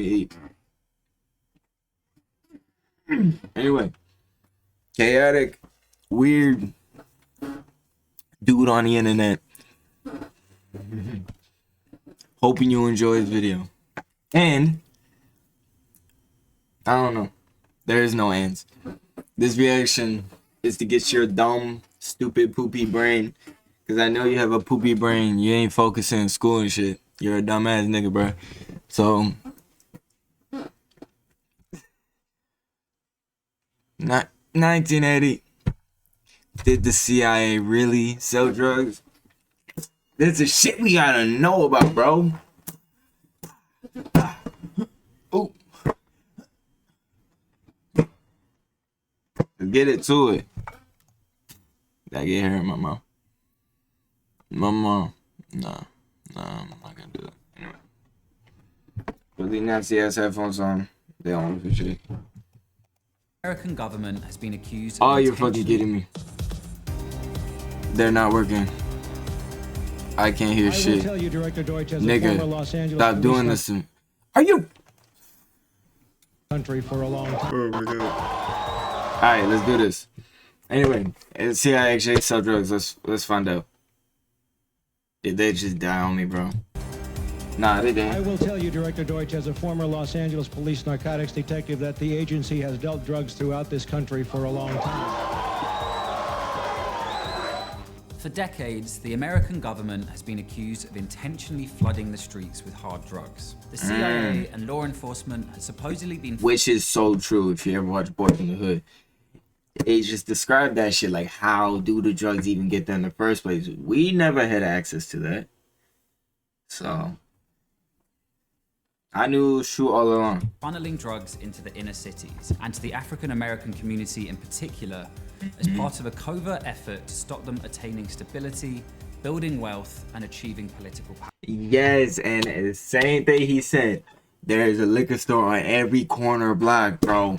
eat. Anyway, chaotic, weird dude on the internet. Hoping you enjoy this video. And I don't know. There is no ends. This reaction is to get your dumb, stupid, poopy brain. Cause I know you have a poopy brain. You ain't focusing in school and shit. You're a dumbass nigga, bro. So, 1980. Did the CIA really sell drugs? This is shit we gotta know about, bro. Ooh. Let's get it to it. Did I get hair in my mouth? Mama. Nah, I'm not gonna do it. Anyway. Put these nasty ass headphones on. They don't for shit. American government has been accused of Oh, you're fucking kidding me. They're not working. I can't hear shit. Tell you, Director Deutsch, as Nigga, a former Los Angeles stop doing this to me. Are you? Country for a long time. Alright, let's do this. Anyway, CIA actually sell drugs. Let's find out. Did they just die on me, bro? Nah, they didn't. I will tell you, Director Deutsch, as a former Los Angeles police narcotics detective, that the agency has dealt drugs throughout this country for a long time. For decades, the American government has been accused of intentionally flooding the streets with hard drugs. The CIA and law enforcement has supposedly been... Which is so true if you ever watch Boys in the Hood. They just described that shit like, how do the drugs even get there in the first place? We never had access to that. So, I knew it was true all along. Funneling drugs into the inner cities and to the African American community in particular as part of a covert effort to stop them attaining stability, building wealth, and achieving political power. Yes, and the same thing he said. There's a liquor store on every corner block, bro.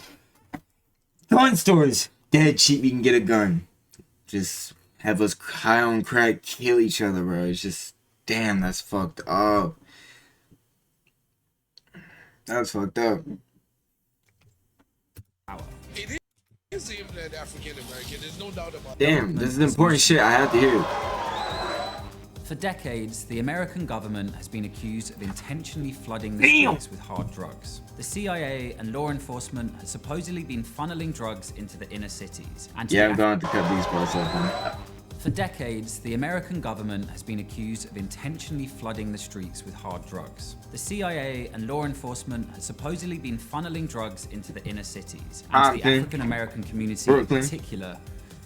Gun stores. Dead cheap, you can get a gun. Just have us high on crack kill each other, bro. It's just, damn, that's fucked up. That's fucked up. It is the African American. There's no doubt about that. Damn, this is important shit. I have to hear it. For decades, the American government has been accused of intentionally flooding the streets with hard drugs. The CIA and law enforcement has supposedly been funneling drugs into the inner cities. And I'm going to cut these parts off. For decades, the American government has been accused of intentionally flooding the streets with hard drugs. The CIA and law enforcement has supposedly been funneling drugs into the inner cities and to the African American community in particular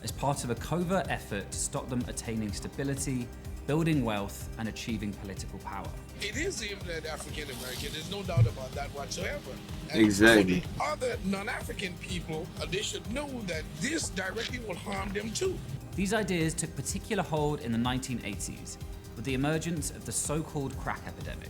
as part of a covert effort to stop them attaining stability, building wealth, and achieving political power. It is the African American. There's no doubt about that whatsoever. And exactly. For the other non-African people, they should know that this directly will harm them too. These ideas took particular hold in the 1980s with the emergence of the so-called crack epidemic.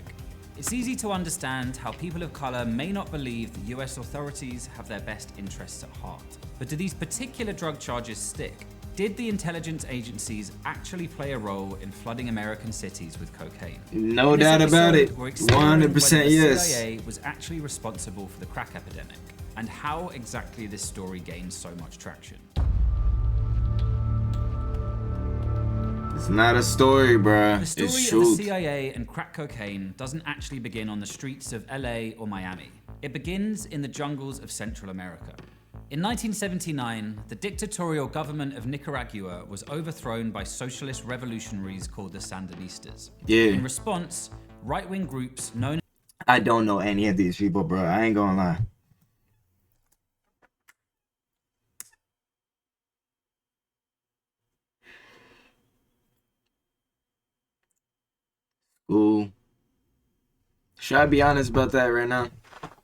It's easy to understand how people of color may not believe the US authorities have their best interests at heart. But do these particular drug charges stick? Did the intelligence agencies actually play a role in flooding American cities with cocaine? No doubt about it. 100% yes. The CIA was actually responsible for the crack epidemic, and how exactly this story gained so much traction. It's not a story, bruh. The story of the CIA and crack cocaine doesn't actually begin on the streets of LA or Miami. It begins in the jungles of Central America. In 1979, the dictatorial government of Nicaragua was overthrown by socialist revolutionaries called the Sandinistas. Yeah. In response, right-wing groups known... I don't know any of these people, bro. I ain't gonna lie. Ooh. Should I be honest about that right now?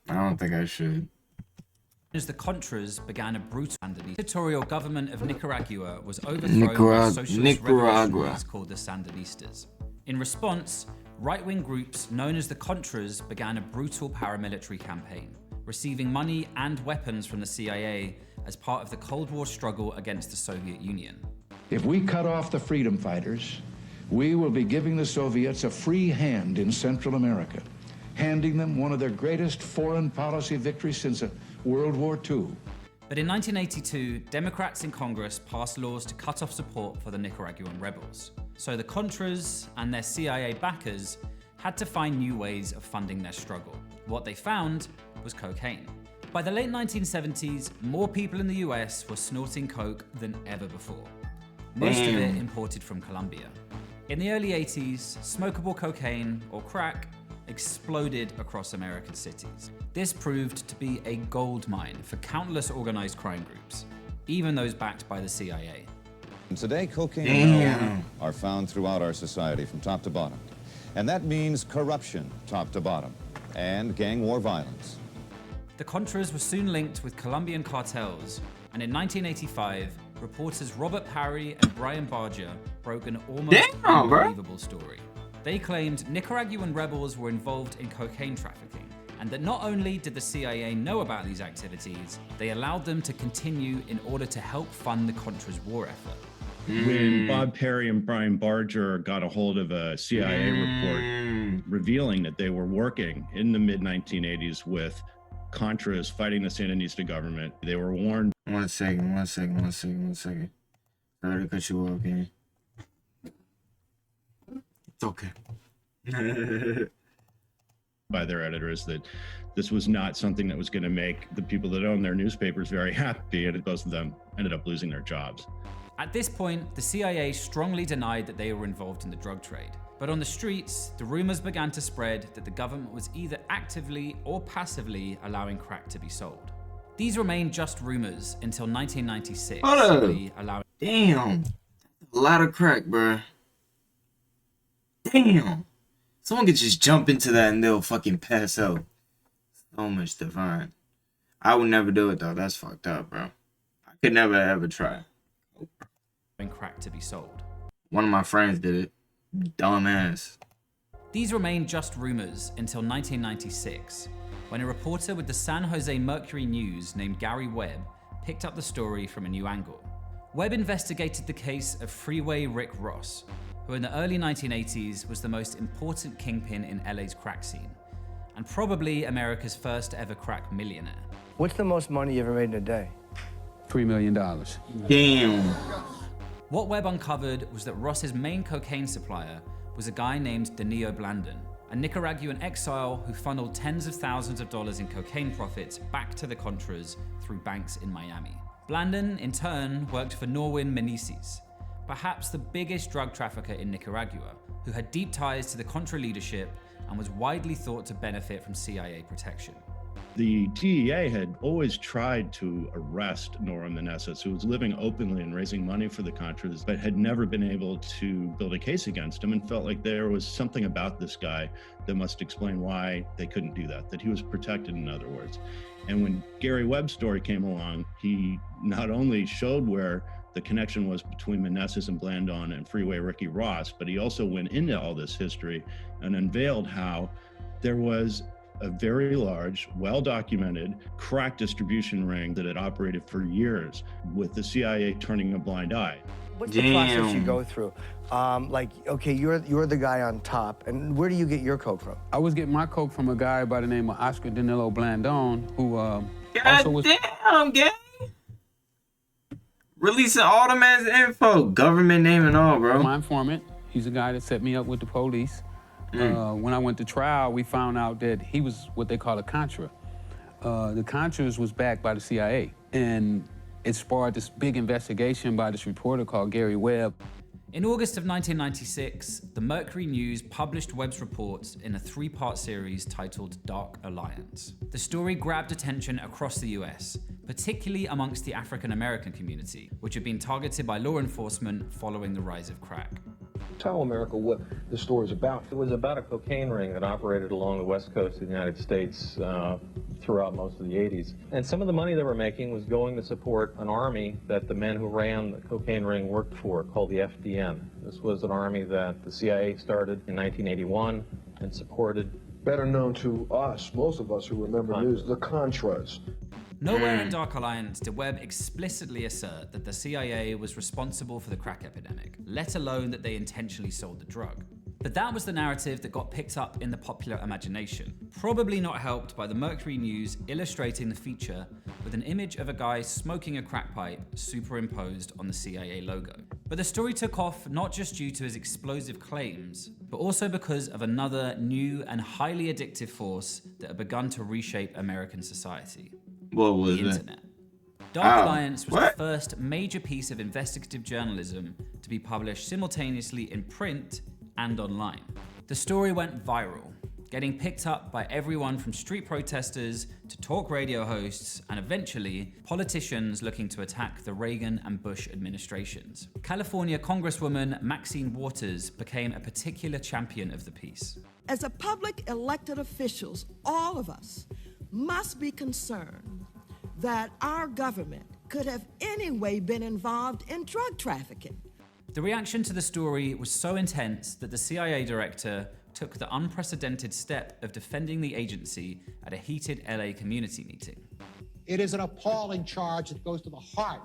I don't think I should. As the Contras began a brutal dictatorial government of Nicaragua was overthrown by socialist revolutionaries called the Sandinistas. In response, right-wing groups known as the Contras began a brutal paramilitary campaign, receiving money and weapons from the CIA as part of the Cold War struggle against the Soviet Union. If we cut off the freedom fighters, we will be giving the Soviets a free hand in Central America. handing them one of their greatest foreign policy victories since World War II. But in 1982, Democrats in Congress passed laws to cut off support for the Nicaraguan rebels. So the Contras and their CIA backers had to find new ways of funding their struggle. What they found was cocaine. By the late 1970s, more people in the US were snorting coke than ever before. Most of it imported from Colombia. In the early 80s, smokable cocaine, or crack, exploded across American cities. This proved to be a gold mine for countless organized crime groups, even those backed by the CIA. Today, cocaine and marijuana are found throughout our society from top to bottom. And that means corruption, top to bottom, and gang war violence. The Contras were soon linked with Colombian cartels, and in 1985, reporters Robert Parry and Brian Barger broke an almost unbelievable story. They claimed Nicaraguan rebels were involved in cocaine trafficking, and that not only did the CIA know about these activities, they allowed them to continue in order to help fund the Contras' war effort. When Bob Perry and Brian Barger got a hold of a CIA report revealing that they were working in the mid-1980s with Contras fighting the Sandinista government, they were warned. One second. Sorry to cut you off, okay? It's okay. By their editors that this was not something that was going to make the people that own their newspapers very happy, and most of them ended up losing their jobs. At this point, the CIA strongly denied that they were involved in the drug trade. But on the streets, the rumors began to spread that the government was either actively or passively allowing crack to be sold. These remained just rumors until 1996. Damn. A lot of crack, bruh. Damn. Someone could just jump into that and they'll fucking pass out. So much divine. I would never do it though. That's fucked up, bro. I could never ever try. Crack to be sold. One of my friends did it. Dumbass. These remained just rumors until 1996, when a reporter with the San Jose Mercury News named Gary Webb picked up the story from a new angle. Webb investigated the case of Freeway Rick Ross, who in the early 1980s was the most important kingpin in LA's crack scene, and probably America's first ever crack millionaire. What's the most money you ever made in a day? $3 million. Damn. What Webb uncovered was that Ross's main cocaine supplier was a guy named Danilo Blandon, a Nicaraguan exile who funneled tens of thousands of dollars in cocaine profits back to the Contras through banks in Miami. Blandon, in turn, worked for Norwin Meneses, perhaps the biggest drug trafficker in Nicaragua, who had deep ties to the Contra leadership and was widely thought to benefit from CIA protection. The DEA had always tried to arrest Norwin Meneses, who was living openly and raising money for the Contras, but had never been able to build a case against him, and felt like there was something about this guy that must explain why they couldn't do that he was protected, in other words. And when Gary Webb's story came along, he not only showed where the connection was between Meneses and Blandon and Freeway Ricky Ross, but he also went into all this history and unveiled how there was a very large, well-documented crack distribution ring that had operated for years, with the CIA turning a blind eye. What's the process you go through? Okay, you're the guy on top, and where do you get your coke from? I was getting my coke from a guy by the name of Oscar Danilo Blandon, who God damn, gang! Releasing all the man's info, government name and all, bro. My informant. He's a guy that set me up with the police. When I went to trial, we found out that he was what they call a Contra. The Contras was backed by the CIA, and it sparked this big investigation by this reporter called Gary Webb. In August of 1996, the Mercury News published Webb's reports in a three-part series titled Dark Alliance. The story grabbed attention across the US, particularly amongst the African-American community, which had been targeted by law enforcement following the rise of crack. Tell America what the story is about. It was about a cocaine ring that operated along the west coast of the United States throughout most of the 80s. And some of the money they were making was going to support an army that the men who ran the cocaine ring worked for, called the FDN. This was an army that the CIA started in 1981 and supported. Better known to us, most of us who remember news, the Contras. Nowhere in Dark Alliance did Webb explicitly assert that the CIA was responsible for the crack epidemic, let alone that they intentionally sold the drug. But that was the narrative that got picked up in the popular imagination, probably not helped by the Mercury News illustrating the feature with an image of a guy smoking a crack pipe superimposed on the CIA logo. But the story took off not just due to his explosive claims, but also because of another new and highly addictive force that had begun to reshape American society. What was the it? internet. Dark Alliance was the first major piece of investigative journalism to be published simultaneously in print and online. The story went viral, getting picked up by everyone from street protesters to talk radio hosts and eventually politicians looking to attack the Reagan and Bush administrations. California Congresswoman Maxine Waters became a particular champion of the piece. As a public elected officials, all of us must be concerned that our government could have anyway been involved in drug trafficking. The reaction to the story was so intense that the CIA director took the unprecedented step of defending the agency at a heated LA community meeting. It is an appalling charge that goes to the heart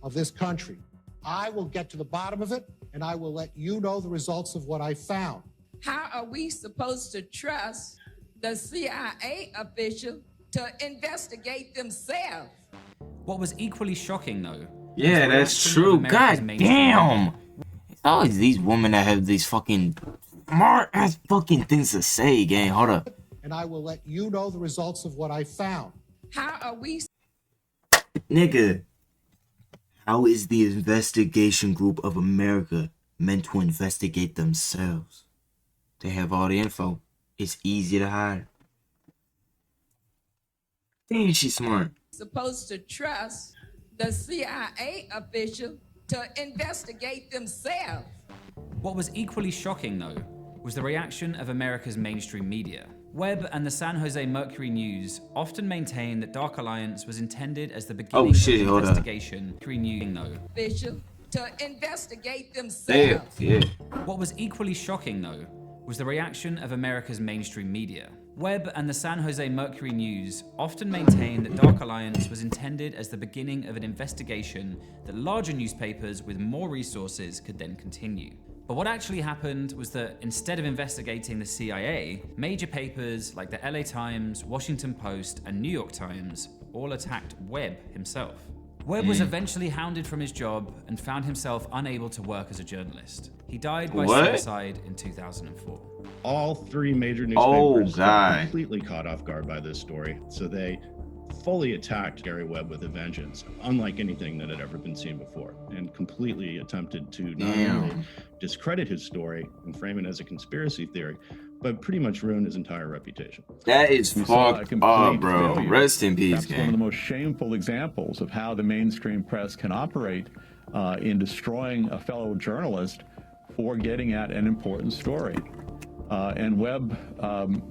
of this country. I will get to the bottom of it, and I will let you know the results of what I found. How are we supposed to trust the CIA official to investigate themselves? What was equally shocking, though, yeah, that's true. God damn. It's always these women that have these fucking smart ass fucking things to say, gang. Hold up. And I will let you know the results of what I found. How are we? Nigga, how is the investigation group of America meant to investigate themselves? They have all the info. It's easy to hide. Damn, she's smart. Supposed to trust the CIA official to investigate themselves. What was equally shocking, though, was the reaction of America's mainstream media. Webb and the San Jose Mercury News often maintained that Dark Alliance was intended as the beginning of the investigation. Official to investigate themselves. What was equally shocking, though, was the reaction of America's mainstream media. Webb and the San Jose Mercury News often maintained that Dark Alliance was intended as the beginning of an investigation that larger newspapers with more resources could then continue. But what actually happened was that instead of investigating the CIA, major papers like the LA Times, Washington Post, and New York Times all attacked Webb himself. Webb was eventually hounded from his job and found himself unable to work as a journalist. He died by suicide in 2004. All three major newspapers were completely caught off guard by this story, so they fully attacked Gary Webb with a vengeance, unlike anything that had ever been seen before, and completely attempted to not only discredit his story and frame it as a conspiracy theory, but pretty much ruin his entire reputation. That is fucked up, bro. Failure. Rest in peace, That's one of the most shameful examples of how the mainstream press can operate in destroying a fellow journalist for getting at an important story. And Webb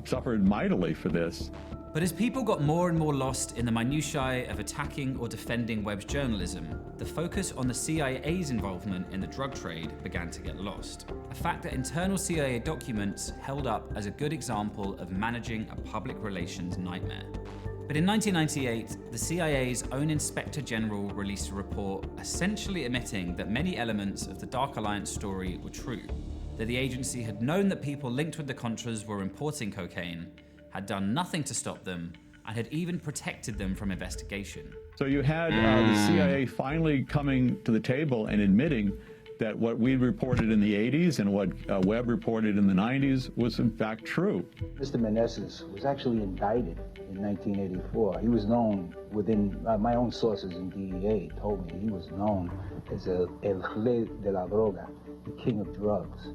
suffered mightily for this. But as people got more and more lost in the minutiae of attacking or defending Webb's journalism, the focus on the CIA's involvement in the drug trade began to get lost. A fact that internal CIA documents held up as a good example of managing a public relations nightmare. But in 1998, the CIA's own Inspector General released a report essentially admitting that many elements of the Dark Alliance story were true, that the agency had known that people linked with the Contras were importing cocaine, had done nothing to stop them, and had even protected them from investigation. So you had the CIA finally coming to the table and admitting that what we reported in the 80s and what Webb reported in the 90s was in fact true. Mr. Meneses was actually indicted in 1984. He was known within, my own sources in DEA told me he was known as El Rey de la Droga, the king of drugs.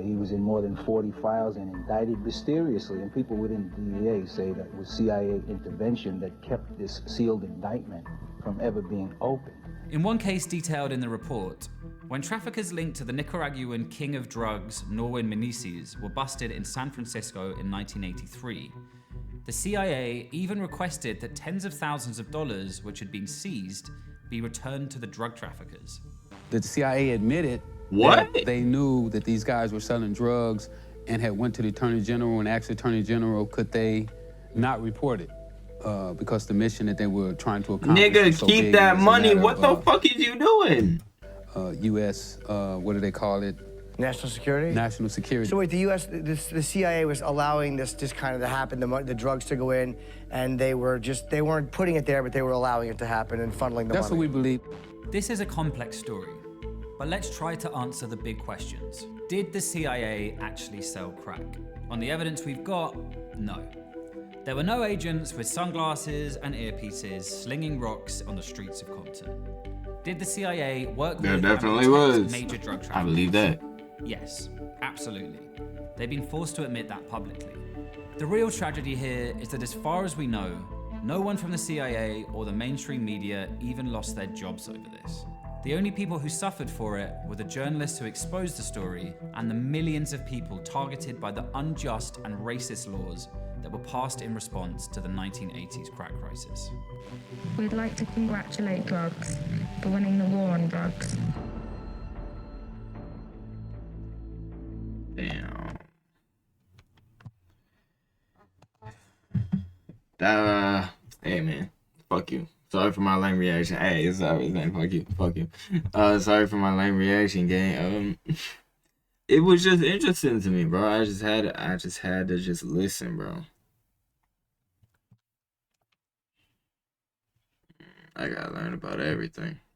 He was in more than 40 files and indicted mysteriously, and people within DEA say that it was CIA intervention that kept this sealed indictment from ever being opened. In one case detailed in the report, when traffickers linked to the Nicaraguan king of drugs, Norwin Meneses, were busted in San Francisco in 1983, the CIA even requested that tens of thousands of dollars which had been seized be returned to the drug traffickers. The CIA admitted that they knew that these guys were selling drugs and had went to the Attorney General and asked the Attorney General could they not report it because the mission that they were trying to accomplish. Nigga, keep that money. What the fuck is you doing? U.S. What do they call it? National security? National security. So wait, the U.S., the CIA was allowing this just kind of to happen, the drugs to go in, and they weren't putting it there, but they were allowing it to happen and funneling the That's money. what we believe. This is a complex story, but let's try to answer the big questions. Did the CIA actually sell crack? On the evidence we've got, no. There were no agents with sunglasses and earpieces slinging rocks on the streets of Compton. Did the CIA work with There and definitely protect was. major drug traffickers? I believe that. Yes, absolutely. They've been forced to admit that publicly. The real tragedy here is that as far as we know, no one from the CIA or the mainstream media even lost their jobs over this. The only people who suffered for it were the journalists who exposed the story and the millions of people targeted by the unjust and racist laws that were passed in response to the 1980s crack crisis. We'd like to congratulate drugs for winning the war on drugs. Damn. Hey man, fuck you. Sorry for my lame reaction. Hey, sorry, man, fuck you. Sorry for my lame reaction, gang. It was just interesting to me, bro. I just had to just listen, bro. I gotta learn about everything.